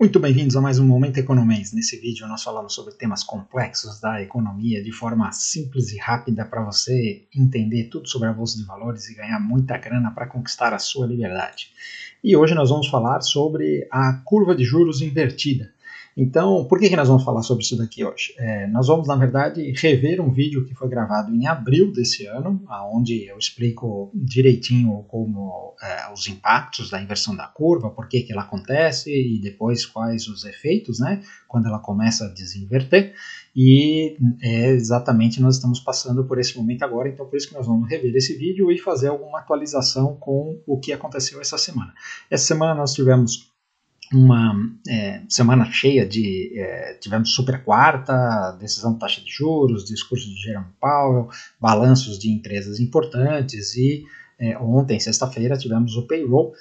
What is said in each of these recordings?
Muito bem-vindos a mais um Momento Economês. Nesse vídeo nós falamos sobre temas complexos da economia de forma simples e rápida para você entender tudo sobre a bolsa de valores e ganhar muita grana para conquistar a sua liberdade. E hoje nós vamos falar sobre a curva de juros invertida. Então, por que nós vamos falar sobre isso daqui hoje? Nós vamos, na verdade, rever um vídeo que foi gravado em abril desse ano, onde eu explico direitinho como os impactos da inversão da curva, por que ela acontece e depois quais os efeitos, né, quando ela começa a desinverter. E exatamente nós estamos passando por esse momento agora, então por isso que nós vamos rever esse vídeo e fazer alguma atualização com o que aconteceu essa semana. Essa semana nós tivemos uma semana cheia de tivemos super quarta, decisão de taxa de juros, discurso de Jerome Powell, balanços de empresas importantes e ontem, sexta-feira, tivemos o payroll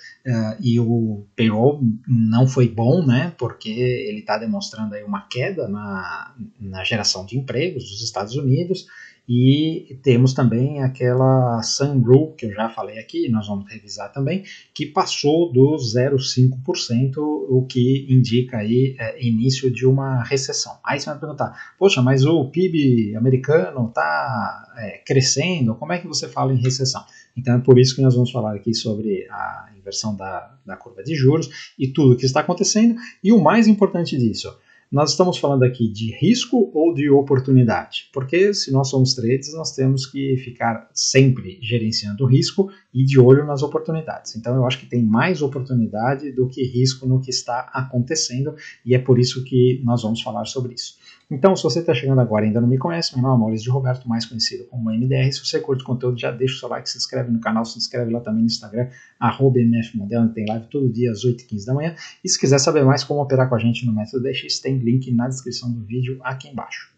e o payroll não foi bom, né, porque ele está demonstrando aí uma queda na geração de empregos dos Estados Unidos. E temos também aquela Sun Rule, que eu já falei aqui, nós vamos revisar também, que passou do 0,5%, o que indica aí início de uma recessão. Aí você vai perguntar, poxa, mas o PIB americano está crescendo, como é que você fala em recessão? Então é por isso que nós vamos falar aqui sobre a inversão da curva de juros e tudo o que está acontecendo, e o mais importante disso, nós estamos falando aqui de risco ou de oportunidade? Porque se nós somos traders, nós temos que ficar sempre gerenciando o risco e de olho nas oportunidades. Então eu acho que tem mais oportunidade do que risco no que está acontecendo e é por isso que nós vamos falar sobre isso. Então, se você está chegando agora e ainda não me conhece, meu nome é Maurício de Roberto, mais conhecido como MDR. Se você curte o conteúdo, já deixa o seu like, se inscreve no canal, se inscreve lá também no Instagram, @mfmodelo, tem live todo dia às 8h15 da manhã. E se quiser saber mais como operar com a gente no método DX, tem link na descrição do vídeo aqui embaixo.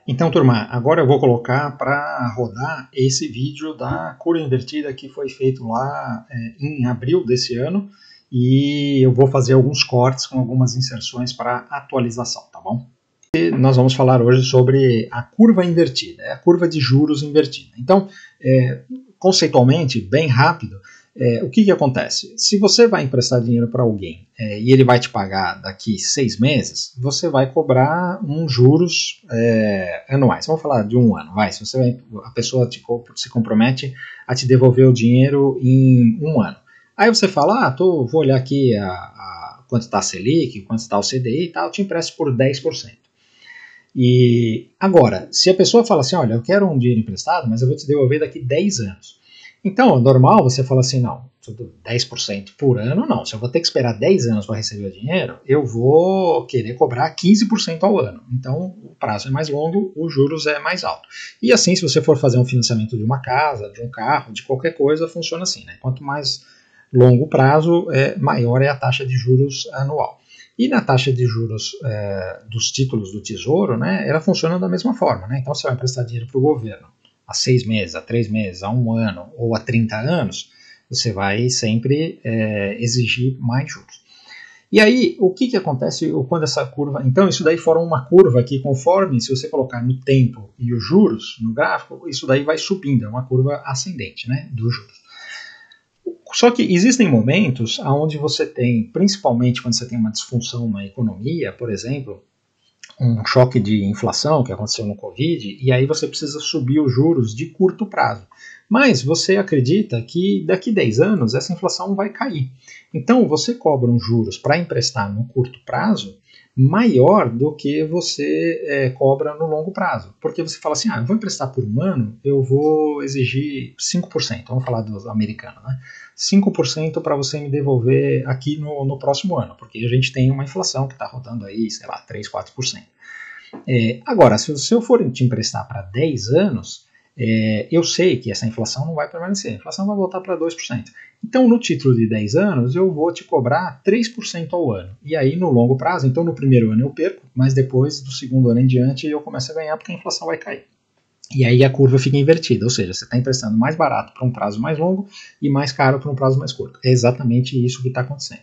Então, turma, agora eu vou colocar para rodar esse vídeo da curva invertida que foi feito lá em abril desse ano, e eu vou fazer alguns cortes com algumas inserções para atualização, tá bom? E nós vamos falar hoje sobre a curva invertida, a curva de juros invertida. Então, conceitualmente, bem rápido, o que acontece? Se você vai emprestar dinheiro para alguém e ele vai te pagar daqui 6 meses, você vai cobrar uns juros anuais. Vamos falar de um ano, vai. Se você a pessoa se compromete a te devolver o dinheiro em um ano. Aí você fala, vou olhar aqui quanto está a Selic, quanto está o CDI e tal, eu te empresto por 10%. E agora, se a pessoa fala assim, olha, eu quero um dinheiro emprestado, mas eu vou te devolver daqui 10 anos. Então, normal você fala assim, não, 10% por ano, não. Se eu vou ter que esperar 10 anos para receber o dinheiro, eu vou querer cobrar 15% ao ano. Então, o prazo é mais longo, os juros é mais alto. E assim, se você for fazer um financiamento de uma casa, de um carro, de qualquer coisa, funciona assim, né? Quanto mais longo prazo, maior é a taxa de juros anual. E na taxa de juros dos títulos do Tesouro, né, ela funciona da mesma forma. Né? Então, você vai emprestar dinheiro para o governo há 6 meses, há 3 meses, há 1 ano ou há 30 anos, você vai sempre exigir mais juros. E aí, o que acontece quando essa curva... Então, isso daí forma uma curva que, conforme, se você colocar no tempo e os juros no gráfico, isso daí vai subindo, é uma curva ascendente, né, dos juros. Só que existem momentos onde você tem, principalmente quando você tem uma disfunção na economia, por exemplo, um choque de inflação que aconteceu no Covid, e aí você precisa subir os juros de curto prazo. Mas você acredita que daqui 10 anos essa inflação vai cair. Então você cobra uns juros para emprestar no curto prazo maior do que você cobra no longo prazo. Porque você fala assim, eu vou emprestar por um ano, eu vou exigir 5%, vamos falar do americano, né? 5% para você me devolver aqui no próximo ano, porque a gente tem uma inflação que está rodando aí, sei lá, 3, 4%. Agora, se eu for te emprestar para 10 anos, eu sei que essa inflação não vai permanecer, a inflação vai voltar para 2%. Então, no título de 10 anos, eu vou te cobrar 3% ao ano. E aí, no longo prazo, então no primeiro ano eu perco, mas depois do segundo ano em diante eu começo a ganhar porque a inflação vai cair. E aí a curva fica invertida, ou seja, você está emprestando mais barato para um prazo mais longo e mais caro para um prazo mais curto. É exatamente isso que está acontecendo.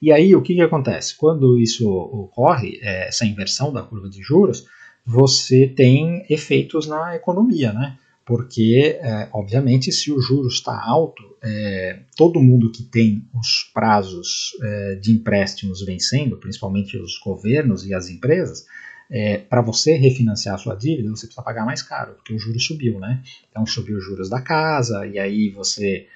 E aí o que acontece? Quando isso ocorre, essa inversão da curva de juros, você tem efeitos na economia, né? porque, obviamente, se o juros está alto, todo mundo que tem os prazos de empréstimos vencendo, principalmente os governos e as empresas, para você refinanciar a sua dívida, você precisa pagar mais caro, porque o juros subiu, né? Então subiu os juros da casa, e aí você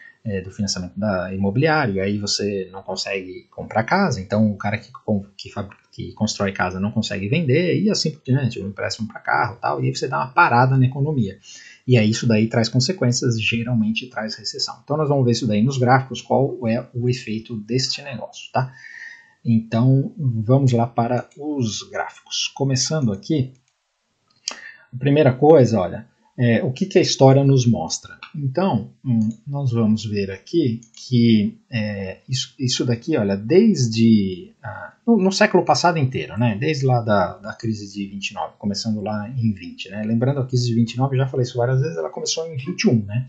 do financiamento da imobiliário, e aí você não consegue comprar casa, então o cara que constrói casa não consegue vender, e assim por diante, o empréstimo para carro e tal, e aí você dá uma parada na economia. E aí isso daí traz consequências, geralmente traz recessão. Então nós vamos ver isso daí nos gráficos, qual é o efeito deste negócio, tá? Então vamos lá para os gráficos. Começando aqui, a primeira coisa, olha, o que a história nos mostra? Então, nós vamos ver aqui que isso daqui, olha, desde no século passado inteiro, né? Desde lá da crise de 29, começando lá em 20, né? Lembrando a crise de 29, já falei isso várias vezes, ela começou em 21, né?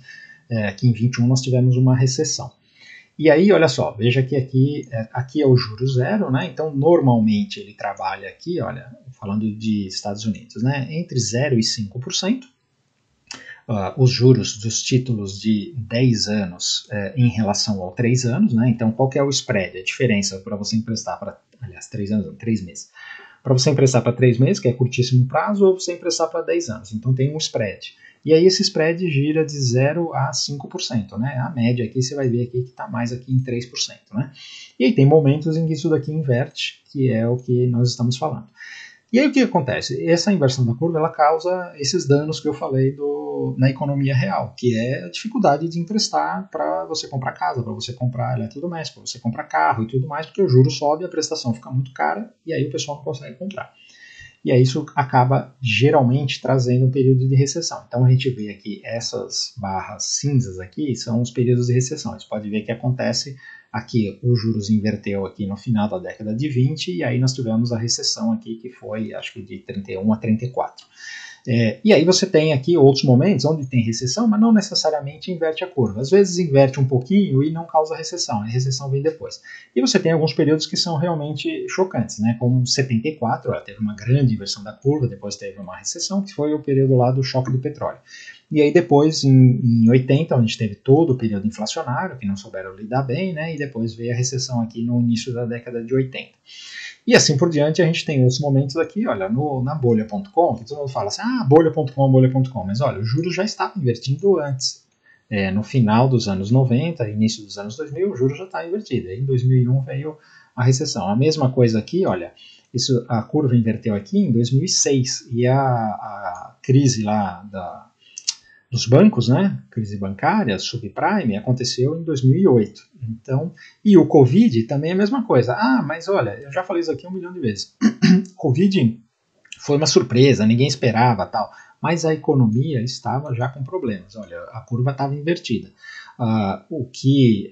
Aqui em 21 nós tivemos uma recessão. E aí, olha só, veja que aqui é o juro zero, né? Então, normalmente ele trabalha aqui, olha, falando de Estados Unidos, né? Entre 0 e 5%. Os juros dos títulos de 10 anos em relação ao 3 anos, né? Então, qual que é o spread? A diferença para você emprestar para, aliás, 3 anos, não, 3 meses. Para você emprestar para 3 meses, que é curtíssimo prazo, ou você emprestar para 10 anos. Então, tem um spread. E aí esse spread gira de 0 a 5%, né? A média aqui você vai ver aqui que está mais aqui em 3%, né? E aí tem momentos em que isso daqui inverte, que é o que nós estamos falando. E aí o que acontece? Essa inversão da curva ela causa esses danos que eu falei na economia real, que é a dificuldade de emprestar para você comprar casa, para você comprar eletrodoméstico, para você comprar carro e tudo mais, porque o juro sobe, a prestação fica muito cara e aí o pessoal não consegue comprar. E aí isso acaba geralmente trazendo um período de recessão. Então a gente vê aqui essas barras cinzas aqui são os períodos de recessão. Você pode ver que acontece aqui, os juros inverteu aqui no final da década de 20 e aí nós tivemos a recessão aqui que foi acho que de 31 a 34. E aí você tem aqui outros momentos onde tem recessão, mas não necessariamente inverte a curva. Às vezes inverte um pouquinho e não causa recessão, a recessão vem depois. E você tem alguns períodos que são realmente chocantes, né? Como 74, teve uma grande inversão da curva, depois teve uma recessão, que foi o período lá do choque do petróleo. E aí depois, em 80, onde teve todo o período inflacionário, que não souberam lidar bem, né? E depois veio a recessão aqui no início da década de 80. E assim por diante, a gente tem outros momentos aqui, olha, na bolha.com, que todo mundo fala assim, bolha.com, mas olha, o juros já estava invertindo antes. No final dos anos 90, início dos anos 2000, o juros já estava invertido. Aí em 2001 veio a recessão. A mesma coisa aqui, olha, a curva inverteu aqui em 2006, e a crise lá dos bancos, né, crise bancária, subprime, aconteceu em 2008. Então, e o Covid também é a mesma coisa. Mas olha, eu já falei isso aqui 1 milhão de vezes. Covid foi uma surpresa, ninguém esperava tal, mas a economia estava já com problemas. Olha, a curva estava invertida. O que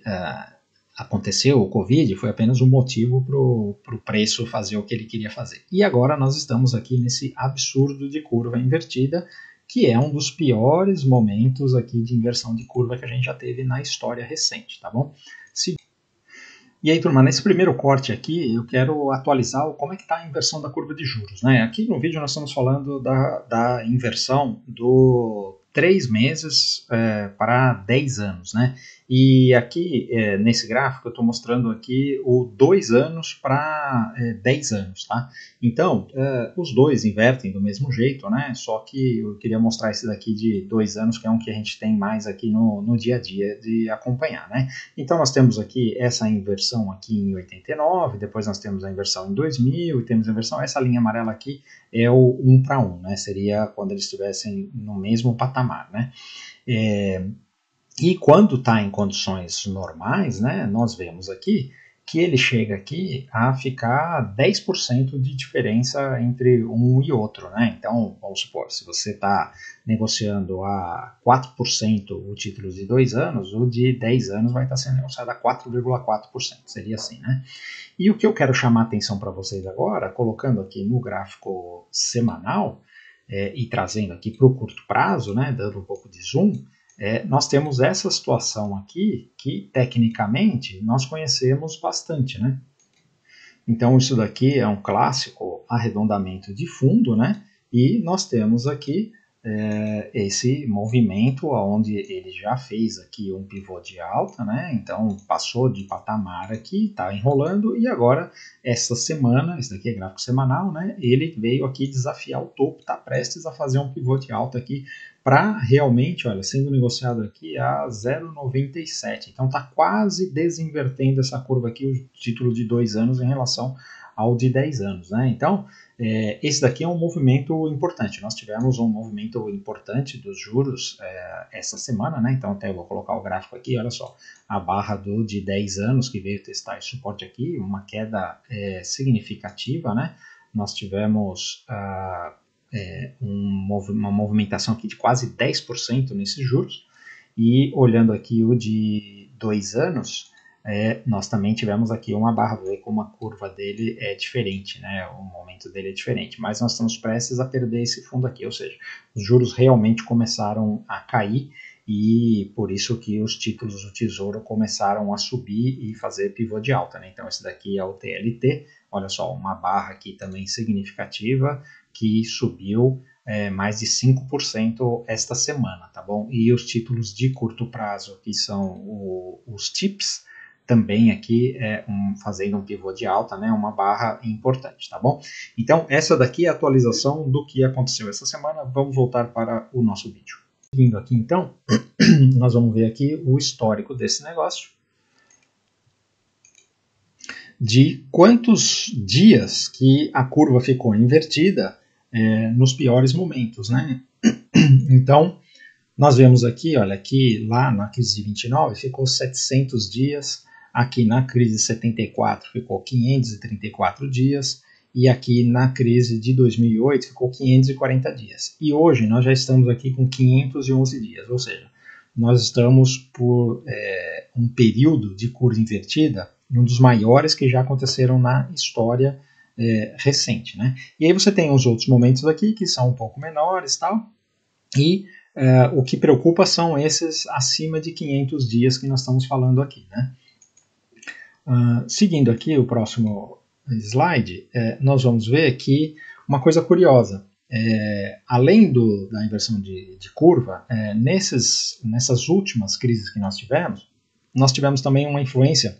aconteceu, o Covid, foi apenas um motivo para o preço fazer o que ele queria fazer. E agora nós estamos aqui nesse absurdo de curva invertida, que é um dos piores momentos aqui de inversão de curva que a gente já teve na história recente, tá bom? E aí, turma, nesse primeiro corte aqui, eu quero atualizar como é que está a inversão da curva de juros, né? Aqui no vídeo nós estamos falando da inversão do 3 meses para 10 anos, né? E aqui, nesse gráfico, eu estou mostrando aqui o 2 anos para 10 anos, tá? Então, os dois invertem do mesmo jeito, né? Só que eu queria mostrar esse daqui de 2 anos, que é um que a gente tem mais aqui no dia a dia de acompanhar, né? Então, nós temos aqui essa inversão aqui em 89, depois nós temos a inversão em 2000, e temos a inversão, essa linha amarela aqui é o 1 para 1, né? Seria quando eles estivessem no mesmo patamar, né? E quando está em condições normais, né, nós vemos aqui que ele chega aqui a ficar 10% de diferença entre um e outro, né? Então, vamos supor, se você está negociando a 4% o título de 2 anos, o de 10 anos vai estar sendo negociado a 4,4%, seria assim, né? E o que eu quero chamar a atenção para vocês agora, colocando aqui no gráfico semanal e trazendo aqui para o curto prazo, né, dando um pouco de zoom, nós temos essa situação aqui que, tecnicamente, nós conhecemos bastante, né? Então, isso daqui é um clássico arredondamento de fundo, né? E nós temos aqui esse movimento onde ele já fez aqui um pivô de alta, né? Então passou de patamar aqui, está enrolando e agora essa semana, esse daqui é gráfico semanal, né? Ele veio aqui desafiar o topo, está prestes a fazer um pivô de alta aqui para realmente, olha, sendo negociado aqui a 0,97. Então está quase desinvertendo essa curva aqui, o título de 2 anos em relação ao de 10 anos, né? Então esse daqui é um movimento importante. Nós tivemos um movimento importante dos juros essa semana, né? Então até eu vou colocar o gráfico aqui, olha só, a barra de 10 anos que veio testar esse suporte aqui, uma queda significativa, né? Nós tivemos uma movimentação aqui de quase 10% nesses juros, e olhando aqui o de 2 anos, nós também tivemos aqui uma barra, ver como a curva dele é diferente, né? O momento dele é diferente, mas nós estamos prestes a perder esse fundo aqui, ou seja, os juros realmente começaram a cair e por isso que os títulos do Tesouro começaram a subir e fazer pivô de alta, né? Então esse daqui é o TLT, olha só, uma barra aqui também significativa que subiu mais de 5% esta semana, tá bom? E os títulos de curto prazo, que são os TIPS, também aqui fazendo um pivô de alta, né, uma barra importante, tá bom? Então, essa daqui é a atualização do que aconteceu essa semana. Vamos voltar para o nosso vídeo. Seguindo aqui, então, nós vamos ver aqui o histórico desse negócio, de quantos dias que a curva ficou invertida nos piores momentos, né? Então, nós vemos aqui, olha, que lá na crise de 29 ficou 700 dias, aqui na crise de 74 ficou 534 dias, e aqui na crise de 2008 ficou 540 dias. E hoje nós já estamos aqui com 511 dias, ou seja, nós estamos por um período de curva invertida, um dos maiores que já aconteceram na história recente, né? E aí você tem os outros momentos aqui que são um pouco menores, tal, e o que preocupa são esses acima de 500 dias que nós estamos falando aqui, né? Seguindo aqui o próximo slide, nós vamos ver aqui uma coisa curiosa. Além da inversão de curva, nessas últimas crises que nós tivemos também uma influência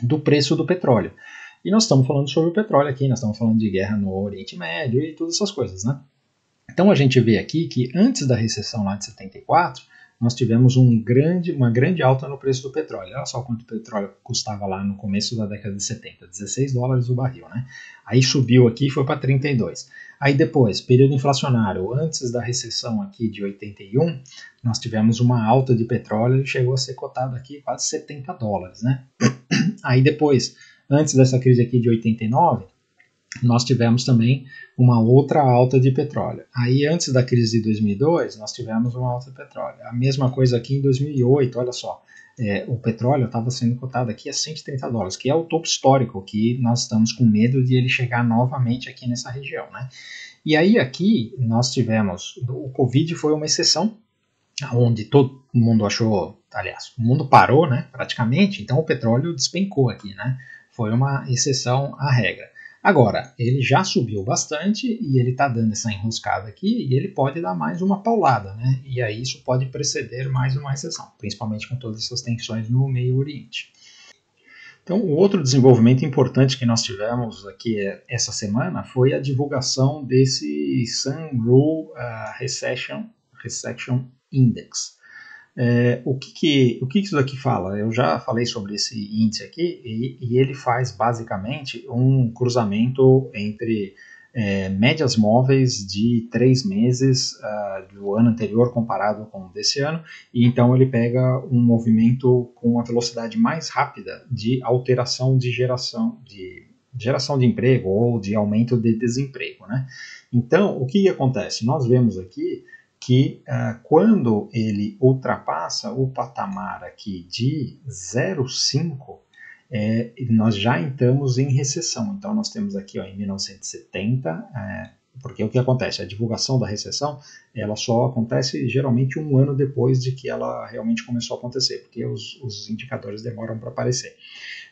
do preço do petróleo. E nós estamos falando sobre o petróleo aqui, nós estamos falando de guerra no Oriente Médio e todas essas coisas, né? Então a gente vê aqui que antes da recessão lá de 74, nós tivemos uma grande alta no preço do petróleo. Olha só quanto o petróleo custava lá no começo da década de 70, 16 dólares o barril, né? Aí subiu aqui e foi para 32. Aí depois, período inflacionário, antes da recessão aqui de 81, nós tivemos uma alta de petróleo e chegou a ser cotado aqui quase 70 dólares, né? Aí depois, antes dessa crise aqui de 89, nós tivemos também uma outra alta de petróleo. Aí, antes da crise de 2002, nós tivemos uma alta de petróleo. A mesma coisa aqui em 2008, olha só, o petróleo estava sendo cotado aqui a 130 dólares, que é o topo histórico, que nós estamos com medo de ele chegar novamente aqui nessa região, né? E aí aqui nós tivemos, o Covid foi uma exceção, onde todo mundo achou, aliás, o mundo parou, né, praticamente, então o petróleo despencou aqui, né? Foi uma exceção à regra. Agora, ele já subiu bastante e ele está dando essa enroscada aqui e ele pode dar mais uma paulada, né? E aí isso pode preceder mais uma recessão, principalmente com todas essas tensões no Meio Oriente. Então, o outro desenvolvimento importante que nós tivemos aqui essa semana foi a divulgação desse Sunrule Recession Index. O que isso daqui fala? Eu já falei sobre esse índice aqui e ele faz basicamente um cruzamento entre médias móveis de 3 meses do ano anterior comparado com o desse ano, e então ele pega um movimento com a velocidade mais rápida de alteração de geração de emprego ou de aumento de desemprego, né? Então, o que acontece? Nós vemos aqui que quando ele ultrapassa o patamar aqui de 0,5, nós já entramos em recessão. Então nós temos aqui em 1970, porque o que acontece? A divulgação da recessão ela só acontece geralmente um ano depois de que ela realmente começou a acontecer, porque os indicadores demoram para aparecer.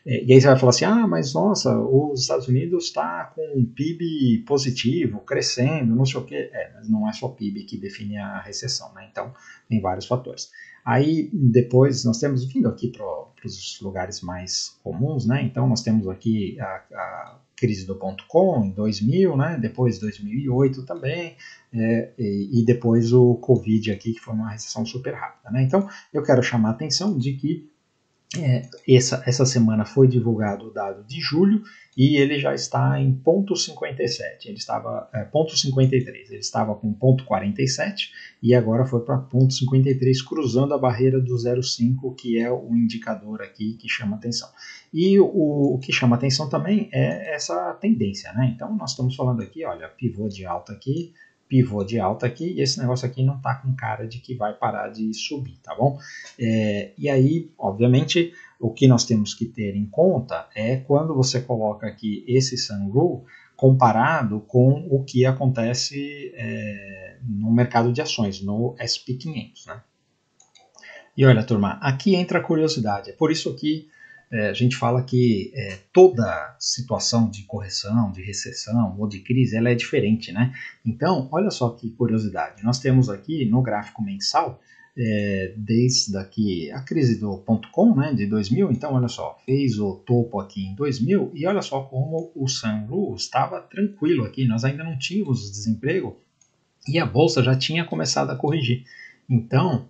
E aí você vai falar assim, mas nossa, os Estados Unidos está com um PIB positivo, crescendo, não sei o quê. Mas não é só PIB que define a recessão, né? Então, tem vários fatores. Aí, depois, nós temos, vindo aqui para os lugares mais comuns, né? Então, nós temos aqui a crise do .com em 2000, né? Depois 2008 também, e depois o Covid aqui, que foi uma recessão super rápida, né? Então, eu quero chamar a atenção de que essa semana foi divulgado o dado de julho e ele já está em 0,57. Ele estava 0,53. Ele estava com 0,47 e agora foi para 0,53, cruzando a barreira do 0,5, que é o indicador aqui que chama atenção. E o que chama atenção também é essa tendência, né? Então nós estamos falando aqui, olha, pivô de alta aqui, e esse negócio aqui não está com cara de que vai parar de subir, tá bom? E aí, obviamente, o que nós temos que ter em conta é quando você coloca aqui esse Sunroof comparado com o que acontece no mercado de ações, no SP 500, né? E olha, turma, aqui entra a curiosidade, é por isso que a gente fala que toda situação de correção, de recessão ou de crise, ela é diferente, né? Então, olha só que curiosidade. Nós temos aqui no gráfico mensal, desde aqui a crise do .com, né, de 2000. Então, olha só, fez o topo aqui em 2000 e olha só como o Sunroof estava tranquilo aqui. Nós ainda não tínhamos desemprego e a bolsa já tinha começado a corrigir. Então,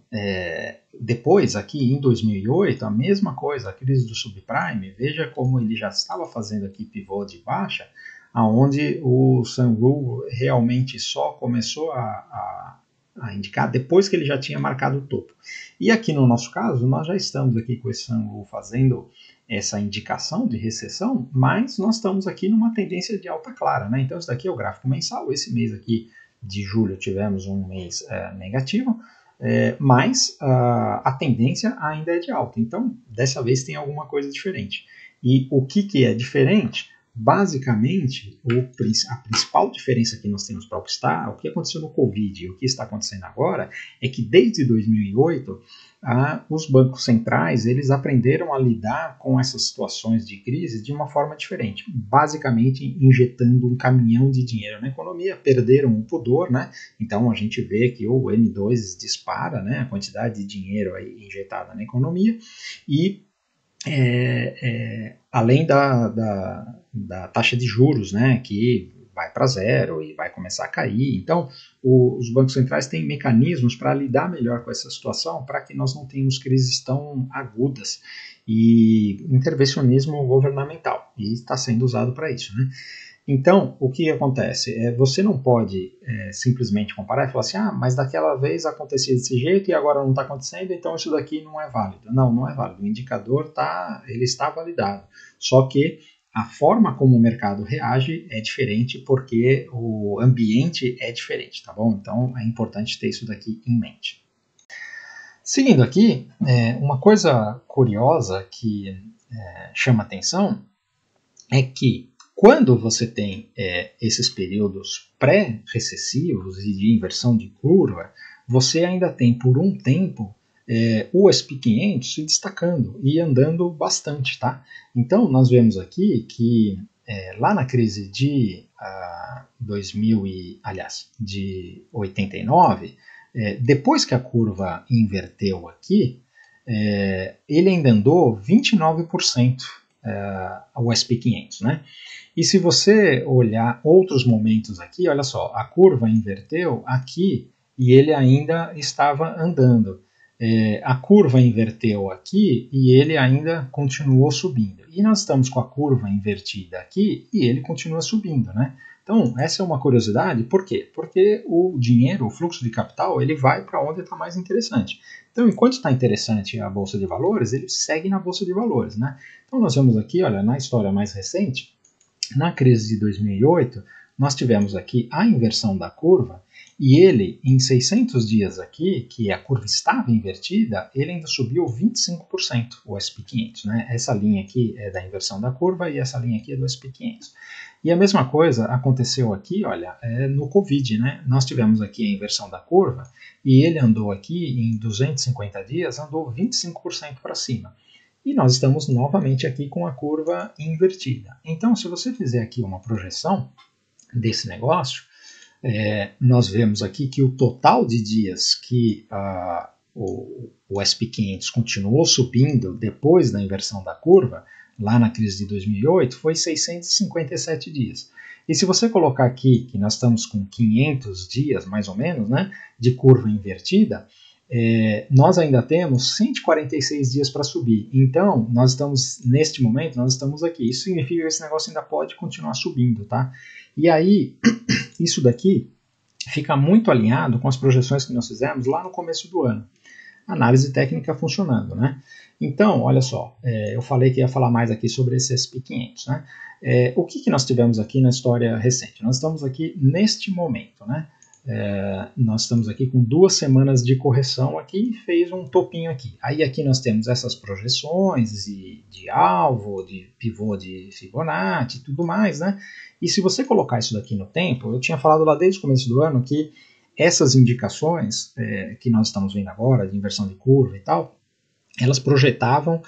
depois, aqui em 2008, a mesma coisa, a crise do subprime, veja como ele já estava fazendo aqui pivô de baixa, aonde o Sunroof realmente só começou a indicar depois que ele já tinha marcado o topo. E aqui no nosso caso, nós já estamos aqui com esse Sunroof fazendo essa indicação de recessão, mas nós estamos aqui numa tendência de alta clara, né? Então, isso daqui é o gráfico mensal, esse mês aqui de julho tivemos um mês negativo, mas a tendência ainda é de alta. Então, dessa vez tem alguma coisa diferente. E o que é diferente? Basicamente, a principal diferença que nós temos para o que aconteceu no Covid e o que está acontecendo agora é que desde 2008 os bancos centrais eles aprenderam a lidar com essas situações de crise de uma forma diferente, basicamente injetando um caminhão de dinheiro na economia, perderam o pudor, né? Então a gente vê que o M2 dispara, né, a quantidade de dinheiro aí injetada na economia e além da taxa de juros, né, que vai para zero e vai começar a cair. Então, os bancos centrais têm mecanismos para lidar melhor com essa situação, para que nós não tenhamos crises tão agudas e intervencionismo governamental, e está sendo usado para isso, né? Então, o que acontece? Você não pode simplesmente comparar e falar assim, mas daquela vez acontecia desse jeito e agora não está acontecendo, então isso daqui não é válido. Não, não é válido. O indicador ele está validado. Só que a forma como o mercado reage é diferente porque o ambiente é diferente, tá bom? Então, é importante ter isso daqui em mente. Seguindo aqui, uma coisa curiosa que chama atenção é que quando você tem esses períodos pré-recessivos e de inversão de curva, você ainda tem por um tempo o SP 500 se destacando e andando bastante, tá? Então nós vemos aqui que lá na crise de 89, depois que a curva inverteu aqui, ele ainda andou 29%. O SP 500, né? E se você olhar outros momentos aqui, olha só, a curva inverteu aqui e ele ainda estava andando. A curva inverteu aqui e ele ainda continuou subindo. E nós estamos com a curva invertida aqui e ele continua subindo, né? Então, essa é uma curiosidade, por quê? Porque o dinheiro, o fluxo de capital, ele vai para onde está mais interessante. Então, enquanto está interessante a Bolsa de Valores, ele segue na Bolsa de Valores, né? Então, nós vemos aqui, olha, na história mais recente, na crise de 2008, nós tivemos aqui a inversão da curva e ele, em 600 dias aqui, que a curva estava invertida, ele ainda subiu 25%, o SP 500, né? Essa linha aqui é da inversão da curva e essa linha aqui é do SP 500. E a mesma coisa aconteceu aqui, olha, no Covid, né? Nós tivemos aqui a inversão da curva e ele andou aqui em 250 dias, andou 25% para cima. e nós estamos novamente aqui com a curva invertida. Então, se você fizer aqui uma projeção desse negócio, nós vemos aqui que o total de dias que o SP500 continuou subindo depois da inversão da curva, lá na crise de 2008, foi 657 dias. E se você colocar aqui que nós estamos com 500 dias, mais ou menos, né, de curva invertida, nós ainda temos 146 dias para subir. Então, nós estamos, neste momento, nós estamos aqui. Isso significa que esse negócio ainda pode continuar subindo, tá? E aí, isso daqui fica muito alinhado com as projeções que nós fizemos lá no começo do ano. Análise técnica funcionando, né? Então, olha só, eu falei que ia falar mais aqui sobre esse SP500, né? O que nós tivemos aqui na história recente? Nós estamos aqui neste momento, né? Nós estamos aqui com 2 semanas de correção aqui e fez um topinho aqui. Aí aqui nós temos essas projeções de alvo, de pivô de Fibonacci e tudo mais, né? E se você colocar isso daqui no tempo, eu tinha falado lá desde o começo do ano que essas indicações que nós estamos vendo agora, de inversão de curva e tal, elas projetavam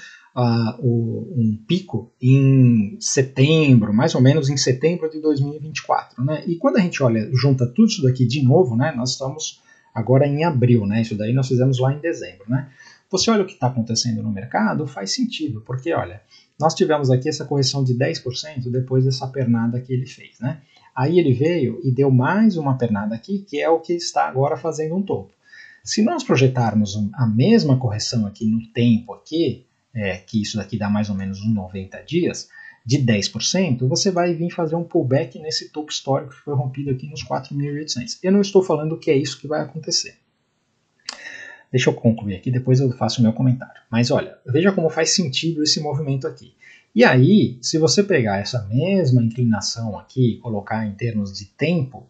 um pico em setembro, mais ou menos em setembro de 2024, né? E quando a gente junta tudo isso daqui de novo, né? Nós estamos agora em abril, né? Isso daí nós fizemos lá em dezembro, né? Você olha o que está acontecendo no mercado, faz sentido, porque olha, nós tivemos aqui essa correção de 10% depois dessa pernada que ele fez, né? Aí ele veio e deu mais uma pernada aqui, que é o que está agora fazendo um topo. Se nós projetarmos a mesma correção aqui no tempo aqui, que isso daqui dá mais ou menos uns 90 dias, de 10%, você vai vir fazer um pullback nesse topo histórico que foi rompido aqui nos 4.800. Eu não estou falando que é isso que vai acontecer. Deixa eu concluir aqui, depois eu faço o meu comentário. Mas olha, veja como faz sentido esse movimento aqui. E aí, se você pegar essa mesma inclinação aqui e colocar em termos de tempo,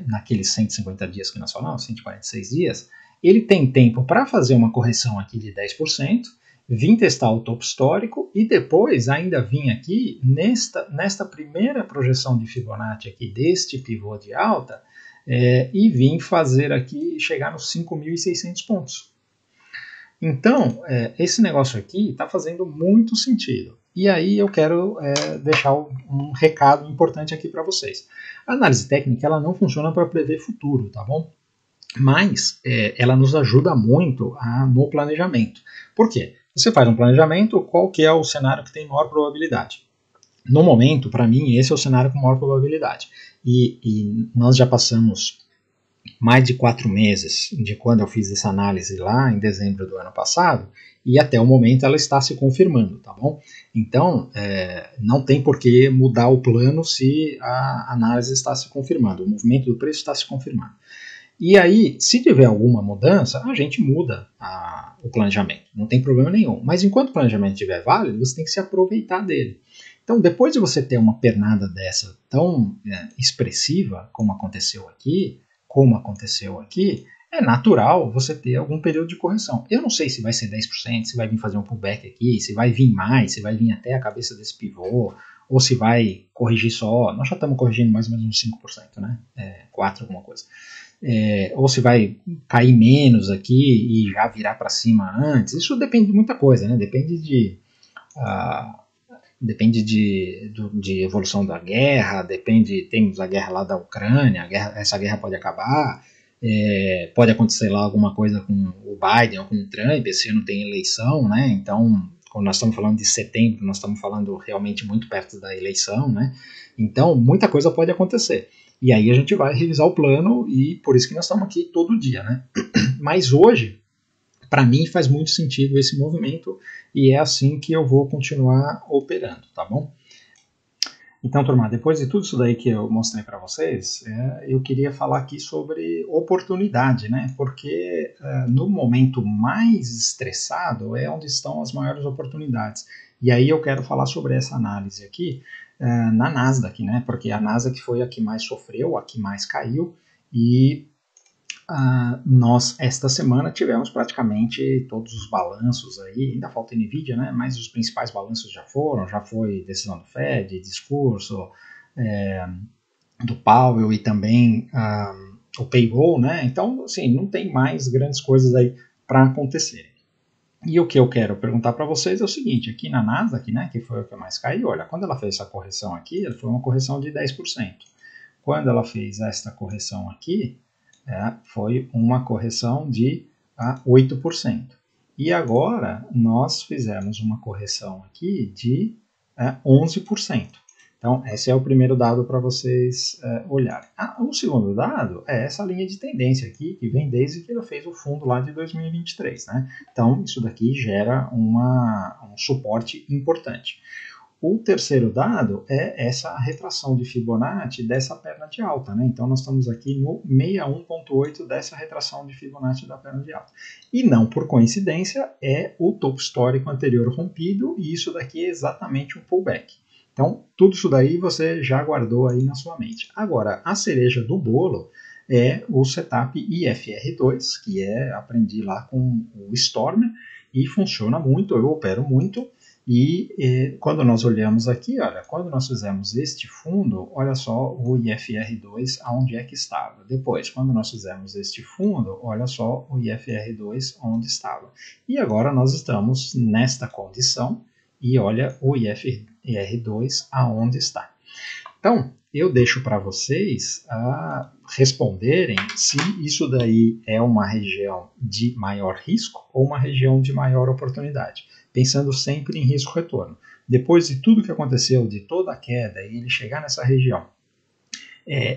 naqueles 150 dias que nós falamos, 146 dias, ele tem tempo para fazer uma correção aqui de 10%, vir testar o topo histórico e depois ainda vir aqui nesta primeira projeção de Fibonacci aqui deste pivô de alta e vir fazer aqui, chegar nos 5.600 pontos. Então, esse negócio aqui está fazendo muito sentido. E aí eu quero deixar um recado importante aqui para vocês. A análise técnica ela não funciona para prever futuro, tá bom? Mas ela nos ajuda muito no planejamento. Por quê? Você faz um planejamento, qual que é o cenário que tem maior probabilidade? No momento, para mim, esse é o cenário com maior probabilidade. E nós já passamos mais de 4 meses de quando eu fiz essa análise lá em dezembro do ano passado, e até o momento ela está se confirmando, tá bom? Então, não tem por que mudar o plano se a análise está se confirmando, o movimento do preço está se confirmando. E aí, se tiver alguma mudança, a gente muda o planejamento, não tem problema nenhum. Mas enquanto o planejamento estiver válido, você tem que se aproveitar dele. Então, depois de você ter uma pernada dessa tão expressiva como aconteceu aqui, é natural você ter algum período de correção. Eu não sei se vai ser 10%, se vai vir fazer um pullback aqui, se vai vir mais, se vai vir até a cabeça desse pivô, ou se vai corrigir só. Nós já estamos corrigindo mais ou menos uns 5%, né? 4% alguma coisa. Ou se vai cair menos aqui e já virar para cima antes. Isso depende de muita coisa, né? Depende de evolução da guerra, temos a guerra lá da Ucrânia, essa guerra pode acabar, pode acontecer lá alguma coisa com o Biden ou com o Trump, esse ano tem eleição, né? Então, quando nós estamos falando de setembro, nós estamos falando realmente muito perto da eleição, né? Então, muita coisa pode acontecer. E aí a gente vai revisar o plano e por isso que nós estamos aqui todo dia, né? Mas hoje, para mim, faz muito sentido esse movimento e é assim que eu vou continuar operando, tá bom? Então, turma, depois de tudo isso daí que eu mostrei para vocês, eu queria falar aqui sobre oportunidade, né? Porque no momento mais estressado é onde estão as maiores oportunidades. E aí eu quero falar sobre essa análise aqui na Nasdaq, né? Porque a Nasdaq foi a que mais sofreu, a que mais caiu e nós, esta semana, tivemos praticamente todos os balanços aí, ainda falta NVIDIA, né? Mas os principais balanços já foi decisão do Fed, discurso do Powell e também o payroll, né? Então, assim, não tem mais grandes coisas aí para acontecer. E o que eu quero perguntar para vocês é o seguinte, aqui na Nasdaq, né, que foi o que mais caiu, olha, quando ela fez essa correção aqui, foi uma correção de 10%. Quando ela fez esta correção aqui, foi uma correção de 8%. E agora nós fizemos uma correção aqui de 11%. Então, esse é o primeiro dado para vocês olharem. O segundo dado é essa linha de tendência aqui, que vem desde que ela fez o fundo lá de 2023. Né? Então, isso daqui gera um suporte importante. O terceiro dado é essa retração de Fibonacci dessa perna de alta, né? Então nós estamos aqui no 61,8 dessa retração de Fibonacci da perna de alta. E não por coincidência é o topo histórico anterior rompido e isso daqui é exatamente um pullback. Então tudo isso daí você já guardou aí na sua mente. Agora, a cereja do bolo é o setup IFR2, que aprendi lá com o Stormer e funciona muito, eu opero muito. E quando nós olhamos aqui, olha, quando nós fizemos este fundo, olha só o IFR2 aonde é que estava. Depois, quando nós fizemos este fundo, olha só o IFR2 onde estava. E agora nós estamos nesta condição e olha o IFR2 aonde está. Então, eu deixo para vocês responderem se isso daí é uma região de maior risco ou uma região de maior oportunidade, pensando sempre em risco-retorno. Depois de tudo que aconteceu, de toda a queda, e ele chegar nessa região,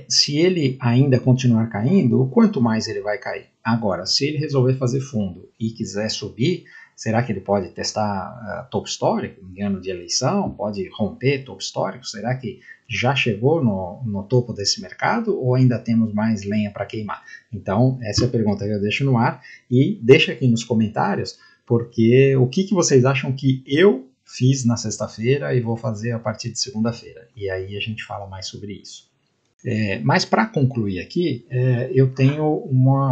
se ele ainda continuar caindo, o quanto mais ele vai cair? Agora, se ele resolver fazer fundo e quiser subir, será que ele pode testar topo histórico em ano de eleição? Pode romper topo histórico? Será que já chegou no topo desse mercado ou ainda temos mais lenha para queimar? Então, essa é a pergunta que eu deixo no ar e deixa aqui nos comentários, porque o que vocês acham que eu fiz na sexta-feira e vou fazer a partir de segunda-feira. E aí a gente fala mais sobre isso. Mas para concluir aqui, eu tenho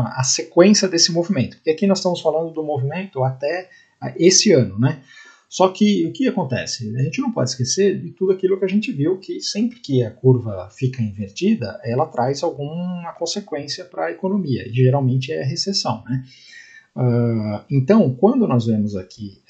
a sequência desse movimento, porque aqui nós estamos falando do movimento até esse ano, né? Só que o que acontece? A gente não pode esquecer de tudo aquilo que a gente viu, que sempre que a curva fica invertida, ela traz alguma consequência para a economia, e geralmente é a recessão, né? Então, quando nós vemos aqui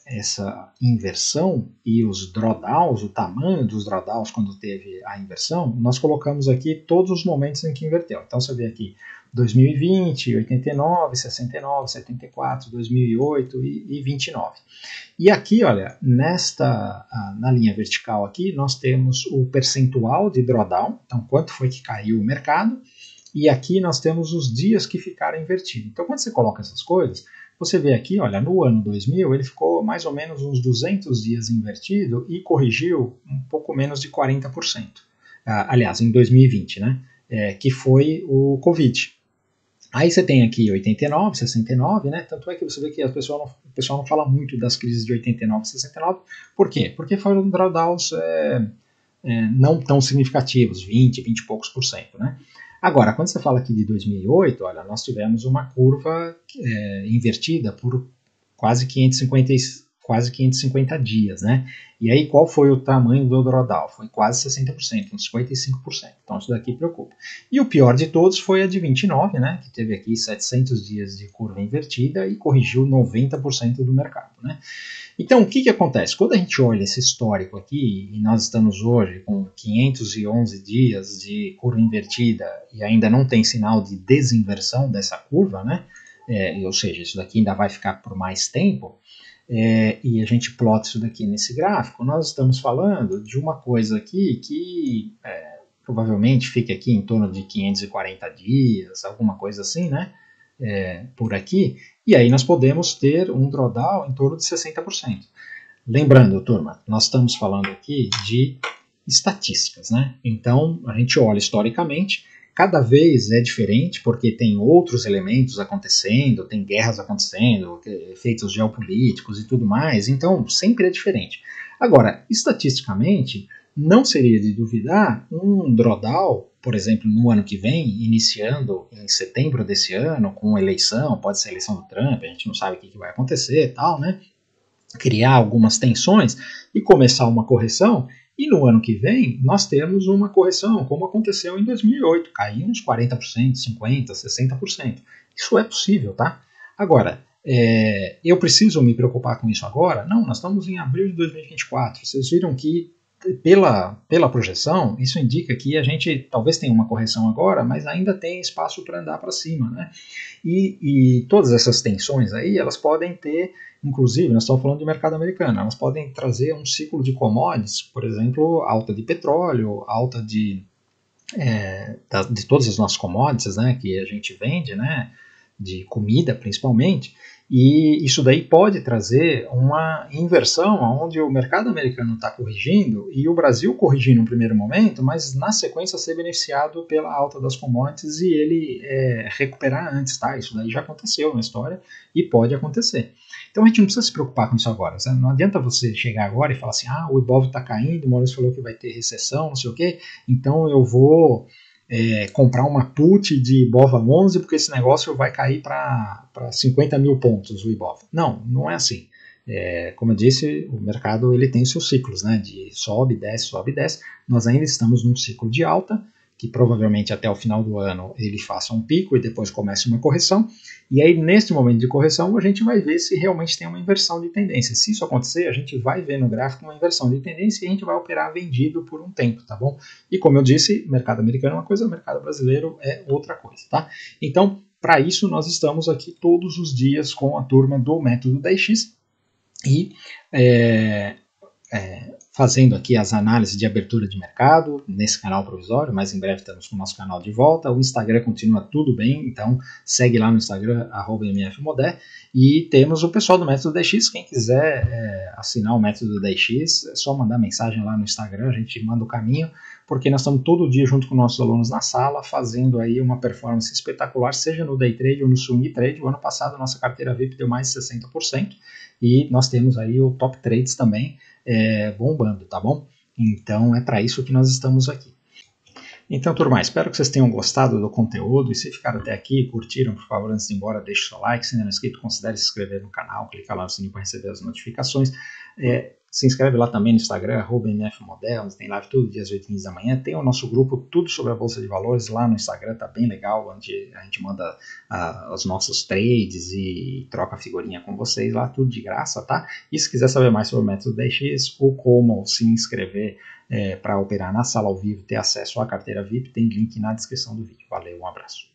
essa inversão e os drawdowns, o tamanho dos drawdowns quando teve a inversão, nós colocamos aqui todos os momentos em que inverteu. Então, você vê aqui 2020, 89, 69, 74, 2008 e 29. E aqui, olha, na linha vertical aqui, nós temos o percentual de drawdown, então quanto foi que caiu o mercado, e aqui nós temos os dias que ficaram invertidos. Então, quando você coloca essas coisas, você vê aqui, olha, no ano 2000 ele ficou mais ou menos uns 200 dias invertido e corrigiu um pouco menos de 40%. Aliás, em 2020, né? Que foi o Covid. Aí você tem aqui 89, 69, né? Tanto é que você vê que o pessoal não fala muito das crises de 89 e 69. Por quê? Porque foram drawdowns não tão significativos, 20 e poucos por cento, né? Agora, quando você fala aqui de 2008, olha, nós tivemos uma curva invertida por quase 550 dias, né? E aí, qual foi o tamanho do drawdown? Foi quase 60%, uns 55%. Então, isso daqui preocupa. E o pior de todos foi a de 29, né? Que teve aqui 700 dias de curva invertida e corrigiu 90% do mercado, né? Então, o que acontece? Quando a gente olha esse histórico aqui, e nós estamos hoje com 511 dias de curva invertida e ainda não tem sinal de desinversão dessa curva, né? Ou seja, isso daqui ainda vai ficar por mais tempo, e a gente plota isso daqui nesse gráfico, nós estamos falando de uma coisa aqui que provavelmente fica aqui em torno de 540 dias, alguma coisa assim, né? Por aqui, e aí nós podemos ter um drawdown em torno de 60%. Lembrando, turma, nós estamos falando aqui de estatísticas, né? Então, a gente olha historicamente, cada vez é diferente, porque tem outros elementos acontecendo, tem guerras acontecendo, efeitos geopolíticos e tudo mais, então sempre é diferente. Agora, estatisticamente, não seria de duvidar um drawdown, por exemplo, no ano que vem, iniciando em setembro desse ano, com eleição, pode ser a eleição do Trump, a gente não sabe o que vai acontecer e tal, né? Criar algumas tensões e começar uma correção, e no ano que vem nós temos uma correção, como aconteceu em 2008, cair uns 40%, 50%, 60%. Isso é possível, tá? Agora, eu preciso me preocupar com isso agora? Não, nós estamos em abril de 2024. Vocês viram que, pela projeção, isso indica que a gente talvez tenha uma correção agora, mas ainda tem espaço para andar para cima, né? E todas essas tensões aí, elas podem ter, inclusive, nós estamos falando de mercado americano, elas podem trazer um ciclo de commodities, por exemplo, alta de petróleo, alta de todas as nossas commodities, né, que a gente vende, né, de comida principalmente, e isso daí pode trazer uma inversão onde o mercado americano está corrigindo e o Brasil corrigindo no primeiro momento, mas na sequência ser beneficiado pela alta das commodities e ele recuperar antes, tá? Isso daí já aconteceu na história e pode acontecer. Então a gente não precisa se preocupar com isso agora. Sabe? Não adianta você chegar agora e falar assim, o Ibov está caindo, o Maurício falou que vai ter recessão, não sei o quê, então eu vou comprar uma put de Ibova 11 porque esse negócio vai cair para 50 mil pontos o Ibov. Não, não é assim. Como eu disse, o mercado ele tem seus ciclos, né, de sobe, desce, sobe, desce. Nós ainda estamos num ciclo de alta, que provavelmente até o final do ano ele faça um pico e depois comece uma correção, e aí neste momento de correção a gente vai ver se realmente tem uma inversão de tendência. Se isso acontecer, a gente vai ver no gráfico uma inversão de tendência e a gente vai operar vendido por um tempo, tá bom? E como eu disse, mercado americano é uma coisa, mercado brasileiro é outra coisa, tá? Então, para isso nós estamos aqui todos os dias com a turma do Método 10x e fazendo aqui as análises de abertura de mercado nesse canal provisório, mas em breve estamos com o nosso canal de volta. O Instagram continua tudo bem, então segue lá no Instagram, @mfmodé, e temos o pessoal do Método 10x. Quem quiser assinar o Método 10x, é só mandar mensagem lá no Instagram, a gente manda o caminho, porque nós estamos todo dia junto com nossos alunos na sala, fazendo aí uma performance espetacular, seja no Day Trade ou no Swing Trade. O ano passado a nossa carteira VIP deu mais de 60%, e nós temos aí o Top Trades também, bombando, tá bom? Então é para isso que nós estamos aqui. Então, turma, espero que vocês tenham gostado do conteúdo, e se ficaram até aqui e curtiram, por favor, antes de ir embora, deixe o seu like. Se ainda não é inscrito, considere se inscrever no canal, clica lá no sininho para receber as notificações. Se inscreve lá também no Instagram, @mfmodé, onde tem live todo dia às 8h15 da manhã. Tem o nosso grupo Tudo sobre a Bolsa de Valores lá no Instagram, tá bem legal, onde a gente manda os nossos trades e troca figurinha com vocês lá, tudo de graça, tá? E se quiser saber mais sobre o Método 10x ou como se inscrever para operar na sala ao vivo, ter acesso à carteira VIP, tem link na descrição do vídeo. Valeu, um abraço.